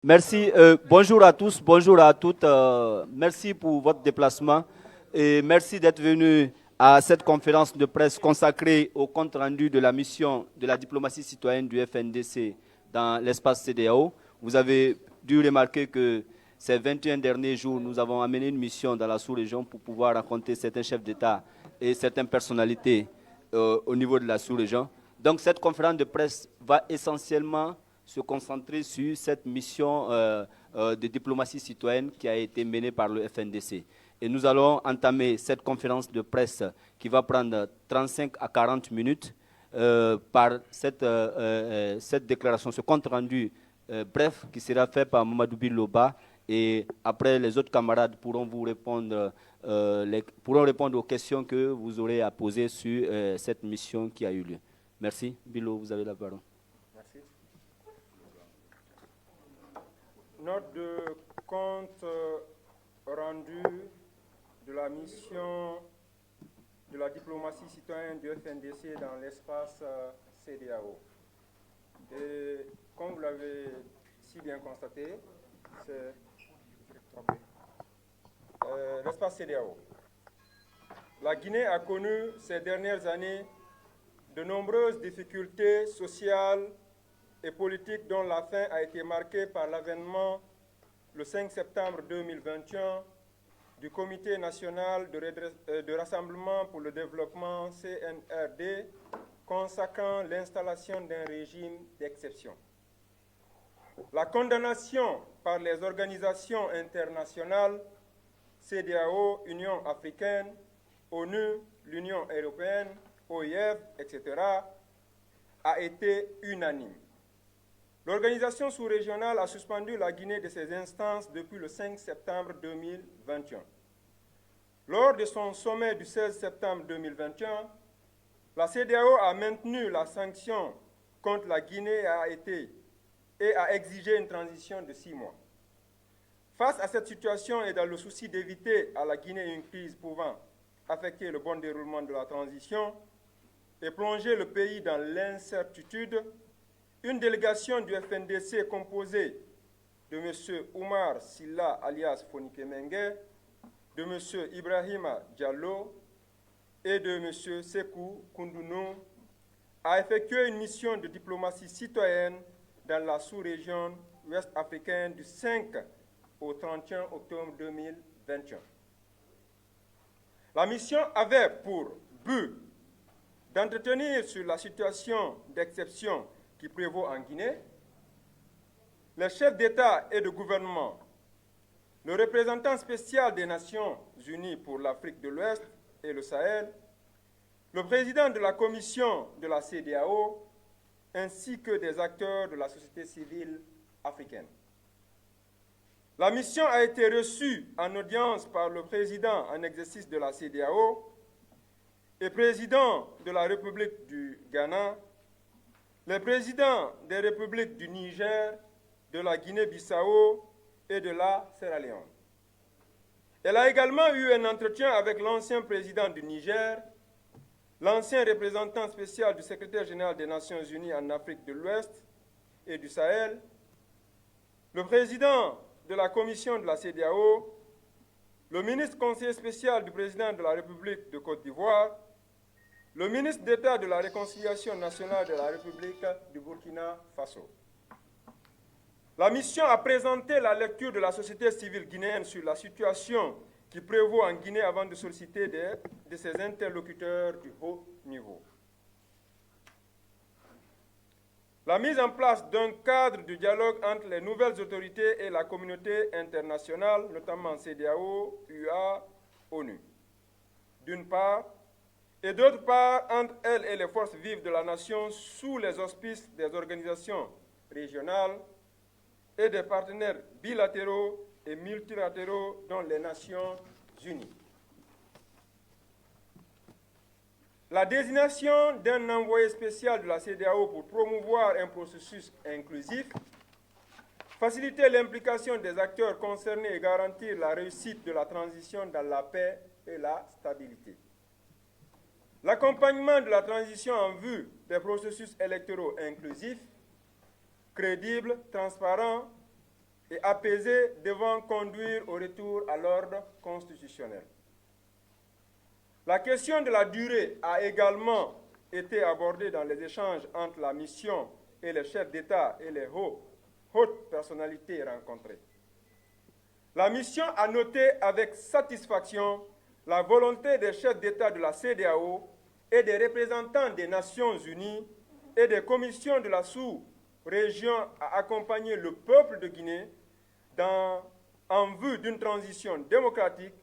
Merci. Bonjour à tous, bonjour à toutes. Merci pour votre déplacement et merci d'être venu à cette conférence de presse consacrée au compte rendu de la mission de la diplomatie citoyenne du FNDC dans l'espace CEDEAO. Vous avez dû remarquer que ces 21 derniers jours, nous avons amené une mission dans la sous-région pour pouvoir rencontrer certains chefs d'État et certaines personnalités au niveau de la sous-région. Donc cette conférence de presse va essentiellement se concentrer sur cette mission de diplomatie citoyenne qui a été menée par le FNDC. Et nous allons entamer cette conférence de presse qui va prendre 35 à 40 minutes par cette déclaration, ce compte rendu bref qui sera fait par Mamadou Biloba. Et après, les autres camarades pourront vous répondre, pourront répondre aux questions que vous aurez à poser sur cette mission qui a eu lieu. Merci. Bilo, vous avez la parole. Merci. Note de compte rendu de la mission de la diplomatie citoyenne du FNDC dans l'espace CEDEAO. Et comme vous l'avez si bien constaté, c'est l'espace CEDEAO. La Guinée a connu ces dernières années de nombreuses difficultés sociales et politiques dont la fin a été marquée par l'avènement le 5 septembre 2021 du Comité national de rassemblement pour le développement CNRD consacrant l'installation d'un régime d'exception. La condamnation par les organisations internationales, CEDEAO, Union africaine, ONU, l'Union européenne, OIF, etc., a été unanime. L'organisation sous-régionale a suspendu la Guinée de ses instances depuis le 5 septembre 2021. Lors de son sommet du 16 septembre 2021, la CEDEAO a maintenu la sanction contre la Guinée et a exigé une transition de 6 mois. Face à cette situation et dans le souci d'éviter à la Guinée une crise pouvant affecter le bon déroulement de la transition et plonger le pays dans l'incertitude, une délégation du FNDC composée de M. Oumar Silla alias Fonike Mengue, de M. Ibrahima Diallo et de M. Sekou Koundounou a effectué une mission de diplomatie citoyenne dans la sous-région ouest africaine du 5 au 31 octobre 2021. La mission avait pour but d'entretenir sur la situation d'exception qui prévaut en Guinée, les chefs d'État et de gouvernement, le représentant spécial des Nations Unies pour l'Afrique de l'Ouest et le Sahel, le président de la commission de la CEDEAO, ainsi que des acteurs de la société civile africaine. La mission a été reçue en audience par le président en exercice de la CEDEAO et président de la République du Ghana, les présidents des républiques du Niger, de la Guinée-Bissau et de la Sierra Leone. Elle a également eu un entretien avec l'ancien président du Niger, l'ancien représentant spécial du secrétaire général des Nations Unies en Afrique de l'Ouest et du Sahel, le président de la commission de la CEDEAO, le ministre conseiller spécial du président de la République de Côte d'Ivoire, le ministre d'État de la Réconciliation nationale de la République du Burkina Faso. La mission a présenté la lecture de la société civile guinéenne sur la situation qui prévaut en Guinée avant de solliciter de ses interlocuteurs du haut niveau. La mise en place d'un cadre de dialogue entre les nouvelles autorités et la communauté internationale, notamment CEDEAO, UA, ONU, d'une part, et d'autre part entre elles et les forces vives de la nation sous les auspices des organisations régionales et des partenaires bilatéraux et multilatéraux dont les Nations Unies. La désignation d'un envoyé spécial de la CEDEAO pour promouvoir un processus inclusif, faciliter l'implication des acteurs concernés et garantir la réussite de la transition dans la paix et la stabilité. L'accompagnement de la transition en vue des processus électoraux inclusifs, crédibles, transparents apaisée devant conduire au retour à l'ordre constitutionnel. La question de la durée a également été abordée dans les échanges entre la mission et les chefs d'État et les hautes personnalités rencontrées. La mission a noté avec satisfaction la volonté des chefs d'État de la CEDEAO et des représentants des Nations Unies et des commissions de la sous-région à accompagner le peuple de Guinée en vue d'une transition démocratique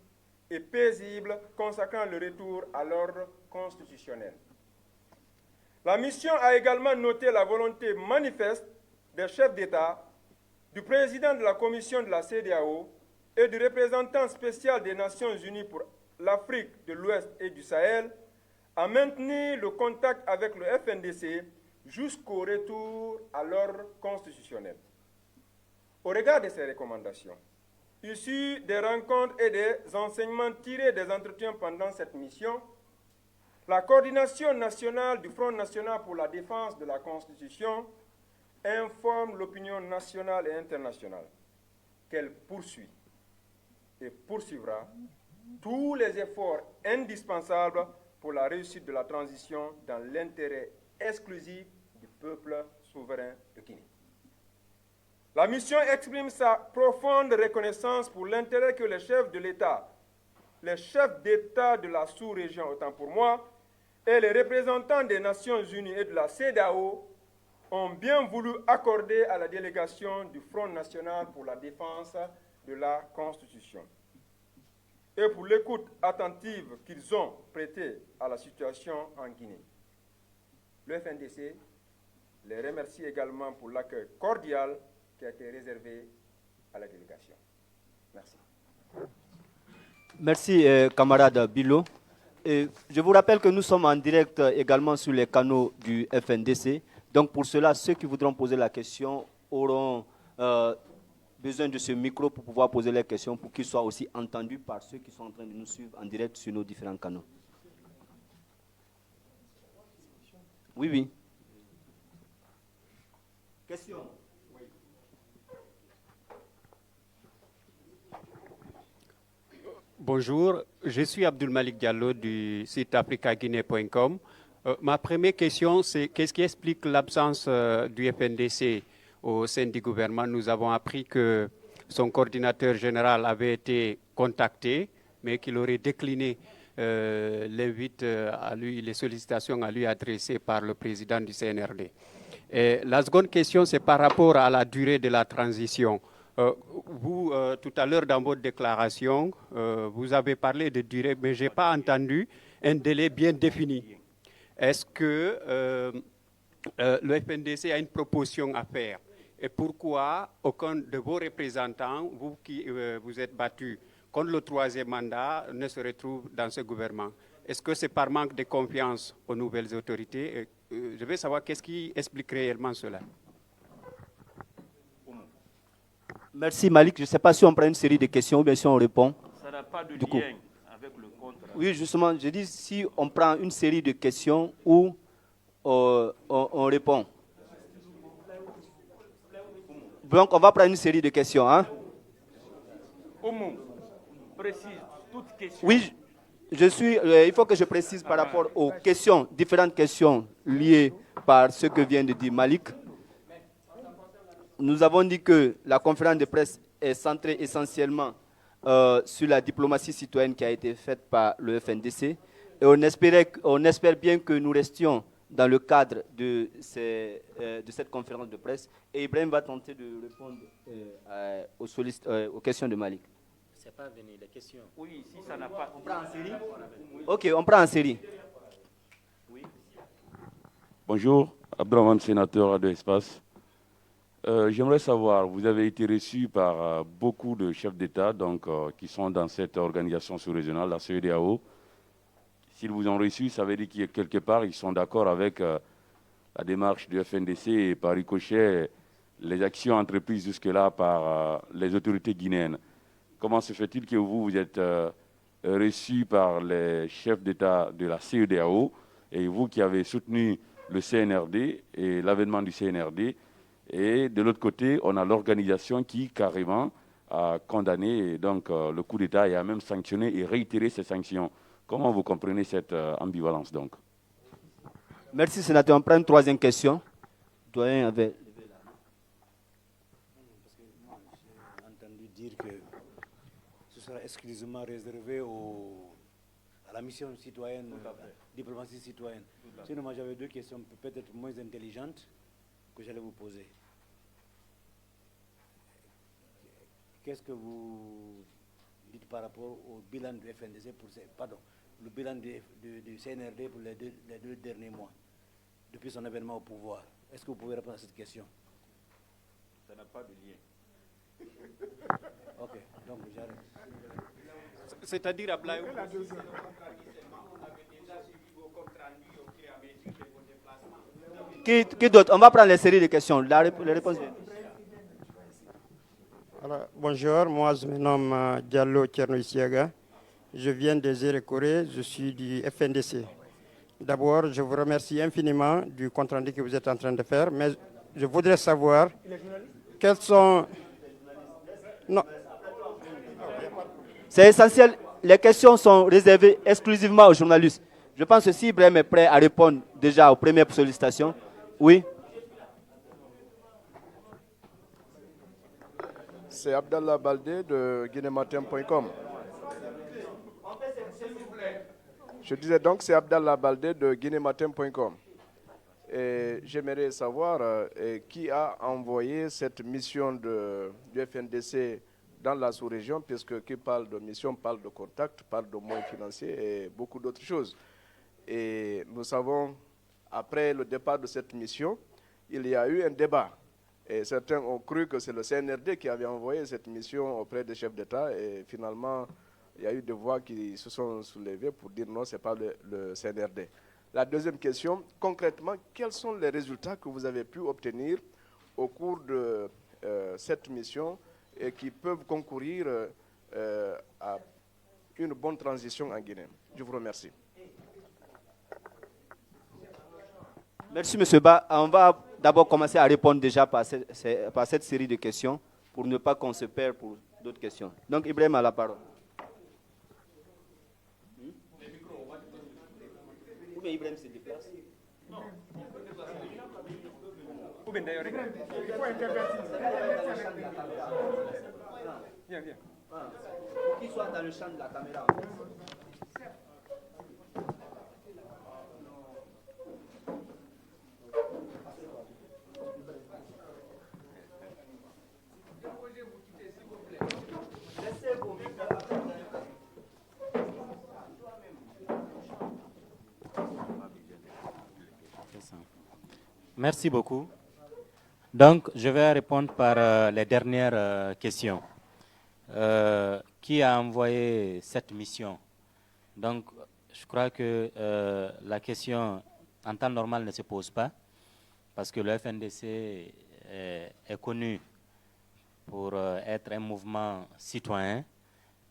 et paisible consacrant le retour à l'ordre constitutionnel. La mission a également noté la volonté manifeste des chefs d'État, du président de la commission de la CEDEAO et du représentant spécial des Nations Unies pour l'Afrique de l'Ouest et du Sahel à maintenir le contact avec le FNDC jusqu'au retour à l'ordre constitutionnel. Au regard de ces recommandations, issues des rencontres et des enseignements tirés des entretiens pendant cette mission, la coordination nationale du Front national pour la défense de la Constitution informe l'opinion nationale et internationale qu'elle poursuit et poursuivra tous les efforts indispensables pour la réussite de la transition dans l'intérêt exclusif du peuple souverain de Guinée. La mission exprime sa profonde reconnaissance pour l'intérêt que les chefs de l'État, les chefs d'État de la sous-région, autant pour moi, et les représentants des Nations Unies et de la CEDEAO ont bien voulu accorder à la délégation du Front national pour la défense de la Constitution et pour l'écoute attentive qu'ils ont prêtée à la situation en Guinée. Le FNDC les remercie également pour l'accueil cordial qui a été réservé à la délégation. Merci. Merci, camarade Bilo. Et je vous rappelle que nous sommes en direct également sur les canaux du FNDC. Donc pour cela, ceux qui voudront poser la question auront besoin de ce micro pour pouvoir poser les questions, pour qu'ils soient aussi entendus par ceux qui sont en train de nous suivre en direct sur nos différents canaux. Oui, oui. Question. Bonjour, je suis Abdul Malik Diallo du site africaguinée.com. Ma première question, c'est qu'est-ce qui explique l'absence du FNDC au sein du gouvernement? Nous avons appris que son coordinateur général avait été contacté, mais qu'il aurait décliné l'invite à lui, les sollicitations à lui adressées par le président du CNRD. Et la seconde question, c'est par rapport à la durée de la transition. Vous, tout à l'heure, dans votre déclaration, vous avez parlé de durée, mais je n'ai pas entendu un délai bien défini. Est-ce que le FNDC a une proposition à faire? Et pourquoi aucun de vos représentants, vous qui vous êtes battus contre le troisième mandat, ne se retrouve dans ce gouvernement? Est-ce que c'est par manque de confiance aux nouvelles autorités? Je veux savoir qu'est-ce qui explique réellement cela. Merci Malik. Je ne sais pas si on prend une série de questions ou bien si on répond. Ça n'a pas de lien avec le contrat. Oui, justement, je dis si on prend une série de questions ou on répond. Donc, on va prendre une série de questions. Hein? Oumou, précise toute question. Oui, il faut que je précise par rapport aux questions, différentes questions liées par ce que vient de dire Malik. Nous avons dit que la conférence de presse est centrée essentiellement sur la diplomatie citoyenne qui a été faite par le FNDC. Et on espère bien que nous restions dans le cadre de cette conférence de presse. Et Ibrahim va tenter de répondre aux questions de Malik. C'est pas venu, les questions. Oui, si ça n'a pas... On prend en série? Ok, on prend en série. Oui. Bonjour, Abdelrahman, sénateur de Espace. J'aimerais savoir, vous avez été reçu par beaucoup de chefs d'État qui sont dans cette organisation sous-régionale, la CEDEAO. S'ils vous ont reçu, ça veut dire qu'il y a quelque part, ils sont d'accord avec la démarche du FNDC et par ricochet, les actions entreprises jusque-là par les autorités guinéennes. Comment se fait-il que vous êtes reçu par les chefs d'État de la CEDEAO et vous qui avez soutenu le CNRD et l'avènement du CNRD, Et de l'autre côté, on a l'organisation qui carrément a condamné donc, le coup d'État et a même sanctionné et réitéré ces sanctions. Comment vous comprenez cette ambivalence donc? Merci, sénateur. On prend une troisième question. Doyen avait... J'ai entendu dire que ce sera exclusivement réservé à la mission citoyenne, diplomatie citoyenne. Sinon, moi j'avais deux questions peut-être moins intelligentes que j'allais vous poser. Qu'est-ce que vous dites par rapport au bilan du FNDC le bilan du CNRD pour les deux derniers mois, depuis son avènement au pouvoir? Est-ce que vous pouvez répondre à cette question? Ça n'a pas de lien. Ok, donc j'arrête. C'est-à-dire, Ablaï, Qui d'autre? On va prendre les séries de questions. Les réponses. Alors, bonjour, moi je me nomme Diallo Tcherno-Isiaga. Je viens des Iré-Corée, je suis du FNDC. D'abord, je vous remercie infiniment du compte rendu que vous êtes en train de faire, mais je voudrais savoir quels sont... Non. C'est essentiel. Les questions sont réservées exclusivement aux journalistes. Je pense que si Ibrahim est prêt à répondre déjà aux premières sollicitations, oui. C'est Abdallah Baldé de guinématin.com. Je disais donc c'est Abdallah Baldé de guinématin.com. Et j'aimerais savoir qui a envoyé cette mission du FNDC dans la sous-région, puisque qui parle de mission parle de contact, parle de moyens financiers et beaucoup d'autres choses. Et nous savons, après le départ de cette mission, il y a eu un débat. Et certains ont cru que c'est le CNRD qui avait envoyé cette mission auprès des chefs d'État. Et finalement, il y a eu des voix qui se sont soulevées pour dire non, ce n'est pas le CNRD. La deuxième question, concrètement, quels sont les résultats que vous avez pu obtenir au cours de cette mission et qui peuvent concourir à une bonne transition en Guinée? Je vous remercie. Merci, M. Ba. On va d'abord commencer à répondre déjà par cette série de questions pour ne pas qu'on se perde pour d'autres questions. Donc, Ibrahim a la parole. Ou bien Ibrahim se déplace. Non. Ou bien d'ailleurs, il faut intervertir. Viens, viens. Pour qu'il soit dans le champ de la caméra. Merci beaucoup. Donc, je vais répondre par les dernières questions. Qui a envoyé cette mission? Donc, je crois que la question en temps normal ne se pose pas parce que le FNDC est connu pour être un mouvement citoyen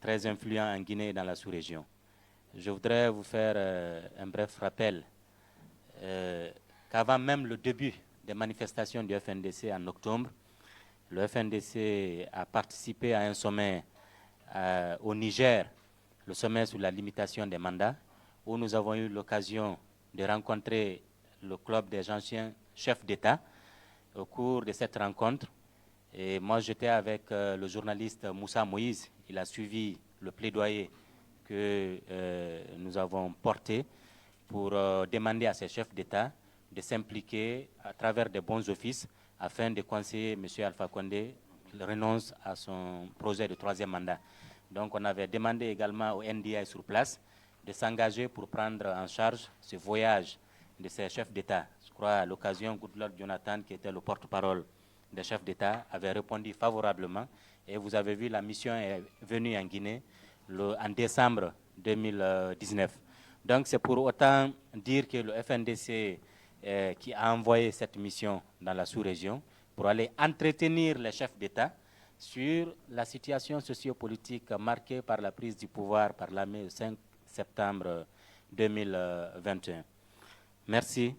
très influent en Guinée et dans la sous-région. Je voudrais vous faire un bref rappel qu'avant même le début des manifestations du FNDC en octobre, le FNDC a participé à un sommet au Niger, le sommet sur la limitation des mandats, où nous avons eu l'occasion de rencontrer le club des anciens chefs d'État. Au cours de cette rencontre, et moi j'étais avec le journaliste Moussa Moïse, il a suivi le plaidoyer que nous avons porté pour demander à ces chefs d'État de s'impliquer à travers des bons offices afin de conseiller M. Alpha Condé qu'il renonce à son projet de troisième mandat. Donc on avait demandé également au NDI sur place de s'engager pour prendre en charge ce voyage de ces chefs d'État. Je crois à l'occasion, Goodluck Jonathan, qui était le porte-parole des chefs d'État, avait répondu favorablement. Et vous avez vu, la mission est venue en Guinée en décembre 2019. Donc c'est pour autant dire que le FNDC qui a envoyé cette mission dans la sous-région pour aller entretenir les chefs d'État sur la situation sociopolitique marquée par la prise du pouvoir par l'armée le 5 septembre 2021. Merci.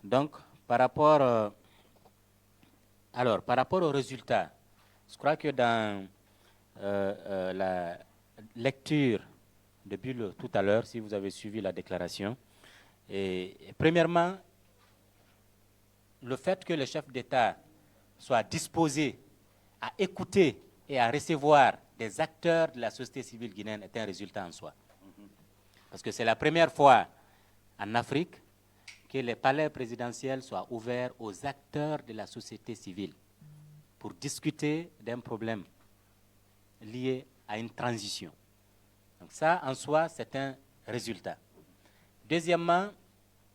Donc, par rapport Alors, par rapport aux résultats, je crois que dans la lecture de Bulle tout à l'heure, si vous avez suivi la déclaration, et premièrement, le fait que le chef d'État soit disposé à écouter et à recevoir des acteurs de la société civile guinéenne est un résultat en soi. Parce que c'est la première fois en Afrique que les palais présidentiels soient ouverts aux acteurs de la société civile pour discuter d'un problème lié à une transition. Donc ça, en soi, c'est un résultat. Deuxièmement,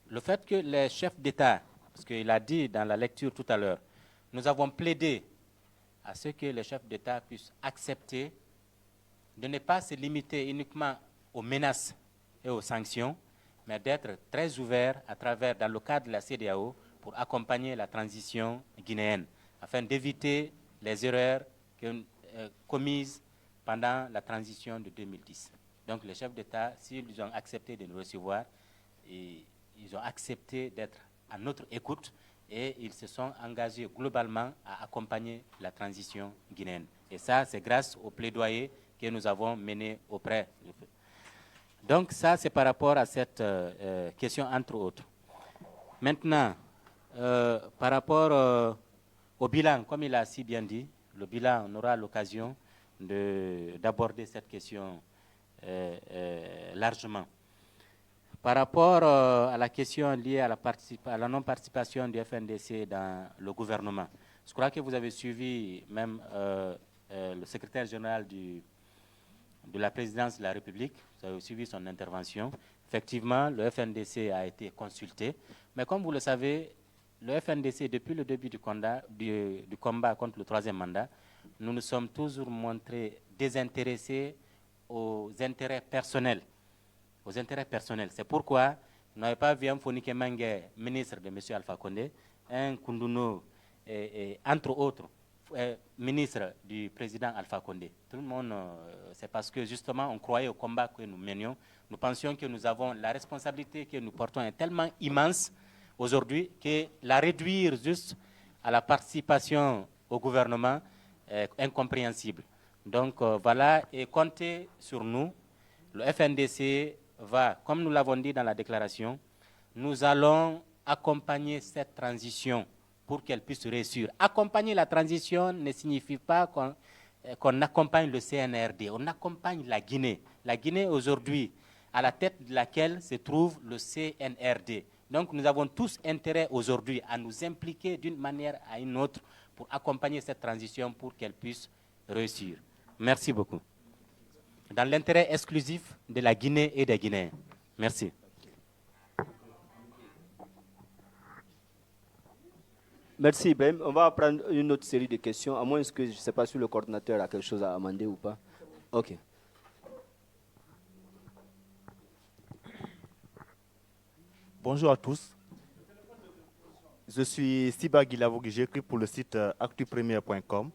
le fait que les chefs d'État, parce qu'il a dit dans la lecture tout à l'heure, nous avons plaidé à ce que les chefs d'État puissent accepter de ne pas se limiter uniquement aux menaces et aux sanctions, mais d'être très ouverts à travers, dans le cadre de la CEDEAO, pour accompagner la transition guinéenne, afin d'éviter les erreurs commises pendant la transition de 2010. Donc les chefs d'État, s'ils ont accepté de nous recevoir, ils ont accepté d'être à notre écoute et ils se sont engagés globalement à accompagner la transition guinéenne. Et ça, c'est grâce au plaidoyer que nous avons mené auprès. Donc ça, c'est par rapport à cette question, entre autres. Maintenant, par rapport au bilan, comme il a si bien dit, le bilan, on aura l'occasion d'aborder cette question largement. Par rapport à la question liée à la non-participation du FNDC dans le gouvernement, je crois que vous avez suivi même le secrétaire général de la présidence de la République, vous avez suivi son intervention. Effectivement, le FNDC a été consulté, mais comme vous le savez, le FNDC, depuis le début du combat contre le troisième mandat, nous nous sommes toujours montrés désintéressés aux intérêts personnels. C'est pourquoi nous n'avons pas vu un Fonike Mengue, ministre de M. Alpha Condé, un Kunduno, entre autres, ministre du président Alpha Condé. Tout le monde, c'est parce que justement on croyait au combat que nous menions. Nous pensions que nous avons la responsabilité que nous portons est tellement immense aujourd'hui que la réduire juste à la participation au gouvernement est incompréhensible. Donc voilà, et comptez sur nous. Le FNDC va, comme nous l'avons dit dans la déclaration, nous allons accompagner cette transition pour qu'elle puisse réussir. Accompagner la transition ne signifie pas qu'on accompagne le CNRD, on accompagne la Guinée. La Guinée aujourd'hui, à la tête de laquelle se trouve le CNRD. Donc nous avons tous intérêt aujourd'hui à nous impliquer d'une manière à une autre pour accompagner cette transition pour qu'elle puisse réussir. Merci beaucoup. Dans l'intérêt exclusif de la Guinée et des Guinéens. Merci. Merci Ibrahim. On va prendre une autre série de questions, à moins que je ne sais pas si le coordinateur a quelque chose à amender ou pas. OK. Bonjour à tous. Je suis Siba Guilavogui, j'écris pour le site actupremier.com.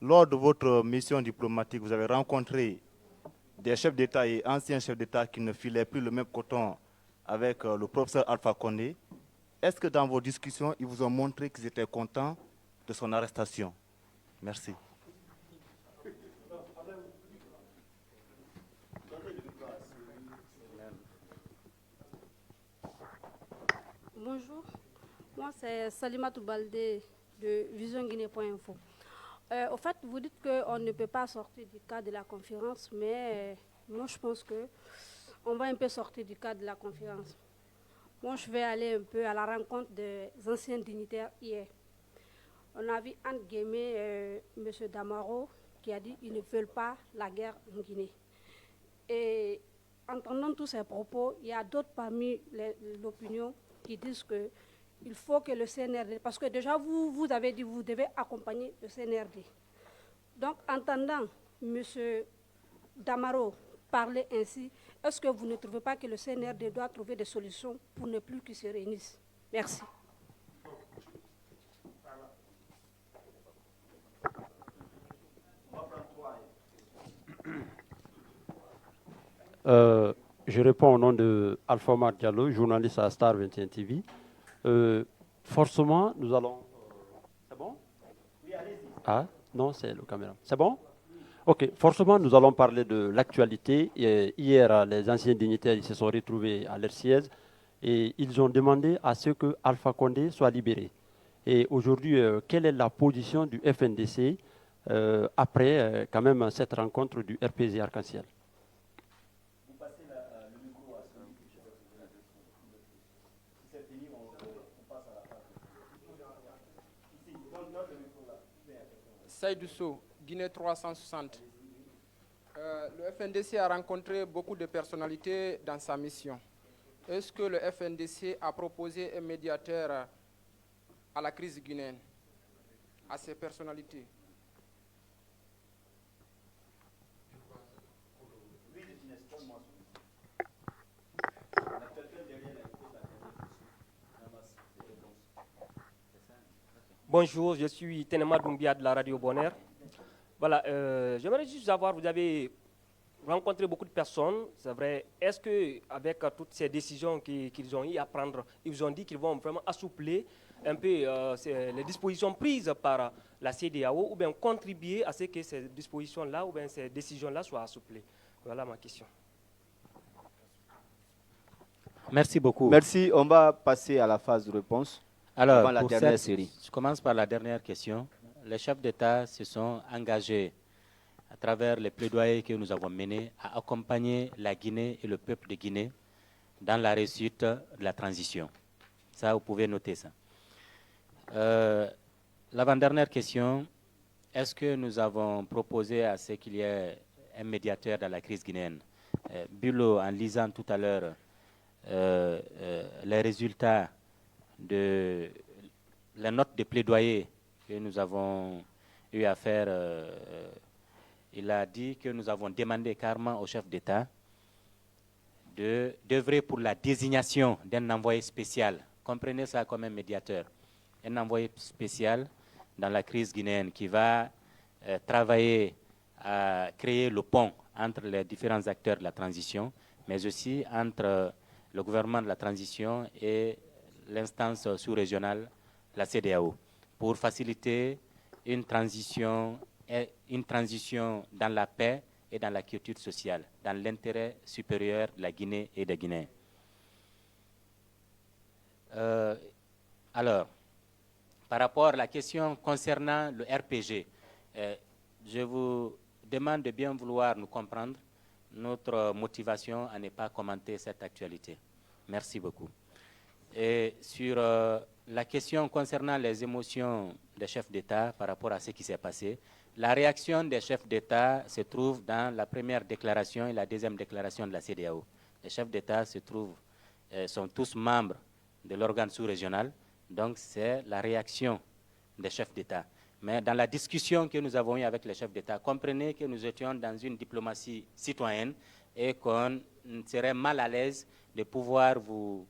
Lors de votre mission diplomatique, vous avez rencontré des chefs d'État et anciens chefs d'État qui ne filaient plus le même coton avec le professeur Alpha Condé. Est-ce que dans vos discussions, ils vous ont montré qu'ils étaient contents de son arrestation? Merci. Bonjour, moi c'est Salimatou Baldé de visionguinée.info. Au fait, vous dites qu'on ne peut pas sortir du cadre de la conférence, mais moi je pense qu'on va un peu sortir du cadre de la conférence. Moi je vais aller un peu à la rencontre des anciens dignitaires hier. On a vu entre guillemets M. Damaro qui a dit qu'ils ne veulent pas la guerre en Guinée. Et entendant tous ces propos, il y a d'autres parmi l'opinion qui disent qu'il faut que le CNRD, parce que déjà vous avez dit que vous devez accompagner le CNRD. Donc, entendant M. Damaro parler ainsi, est-ce que vous ne trouvez pas que le CNRD doit trouver des solutions pour ne plus qu'ils se réunissent? Merci. Je réponds au nom de Alpha Omar Diallo, journaliste à Star 21 TV. Forcément, nous allons... C'est bon? Ah, non, c'est le caméra. C'est bon? Ok, forcément, nous allons parler de l'actualité. Hier, les anciens dignitaires ils se sont retrouvés à leur siège et ils ont demandé à ce que Alpha Condé soit libéré. Et aujourd'hui, quelle est la position du FNDC après quand même cette rencontre du RPG Arc-en-Ciel? Saïdou Sow, Guinée 360. Le FNDC a rencontré beaucoup de personnalités dans sa mission. Est-ce que le FNDC a proposé un médiateur à la crise guinéenne, à ces personnalités? Bonjour, je suis Tenema Doumbia de la radio Bonheur. Voilà, j'aimerais juste savoir, vous avez rencontré beaucoup de personnes, c'est vrai. Est-ce qu'avec toutes ces décisions qu'ils ont eu à prendre, ils vous ont dit qu'ils vont vraiment assouplir un peu les dispositions prises par la CEDEAO ou bien contribuer à ce que ces dispositions-là ou bien ces décisions-là soient assouplies? Voilà ma question. Merci beaucoup. Merci. On va passer à la phase de réponse. Alors, la dernière série. Je commence par la dernière question. Les chefs d'État se sont engagés à travers les plaidoyers que nous avons menés à accompagner la Guinée et le peuple de Guinée dans la réussite de la transition. Ça, vous pouvez noter ça. L'avant-dernière question, est-ce que nous avons proposé à ce qu'il y ait un médiateur dans la crise guinéenne? Bulo, en lisant tout à l'heure les résultats de la note de plaidoyer que nous avons eu à faire, il a dit que nous avons demandé carrément au chef d'État d'œuvrer pour la désignation d'un envoyé spécial. Comprenez ça comme un médiateur. Un envoyé spécial dans la crise guinéenne qui va travailler à créer le pont entre les différents acteurs de la transition, mais aussi entre le gouvernement de la transition et l'instance sous-régionale, la CEDEAO, pour faciliter une transition dans la paix et dans la quiétude sociale, dans l'intérêt supérieur de la Guinée et des Guinéens. Alors, par rapport à la question concernant le RPG, je vous demande de bien vouloir nous comprendre. Notre motivation à ne pas commenter cette actualité. Merci beaucoup. Et sur la question concernant les émotions des chefs d'État par rapport à ce qui s'est passé, la réaction des chefs d'État se trouve dans la première déclaration et la deuxième déclaration de la CEDEAO. Les chefs d'État sont tous membres de l'organe sous-régional, donc c'est la réaction des chefs d'État. Mais dans la discussion que nous avons eue avec les chefs d'État, comprenez que nous étions dans une diplomatie citoyenne et qu'on serait mal à l'aise de pouvoir vous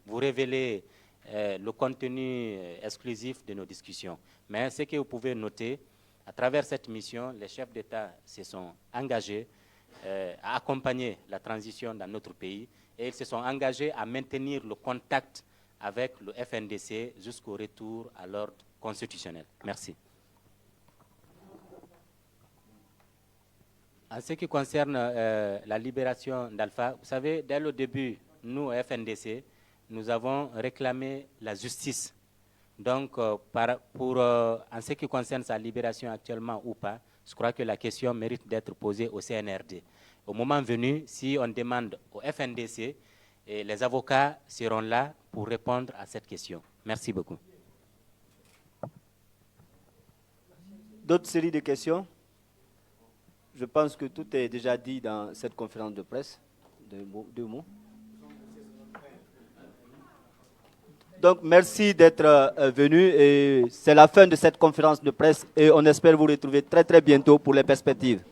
révéler le contenu exclusif de nos discussions. Mais ce que vous pouvez noter, à travers cette mission, les chefs d'État se sont engagés à accompagner la transition dans notre pays et ils se sont engagés à maintenir le contact avec le FNDC jusqu'au retour à l'ordre constitutionnel. Merci. En ce qui concerne la libération d'Alpha, vous savez, dès le début, nous, au FNDC, nous avons réclamé la justice. Donc, en ce qui concerne sa libération actuellement ou pas, je crois que la question mérite d'être posée au CNRD. Au moment venu, si on demande au FNDC, les avocats seront là pour répondre à cette question. Merci beaucoup. D'autres séries de questions? Je pense que tout est déjà dit dans cette conférence de presse. Deux mots. Donc, merci d'être venu. Et c'est la fin de cette conférence de presse et on espère vous retrouver très, très bientôt pour les perspectives.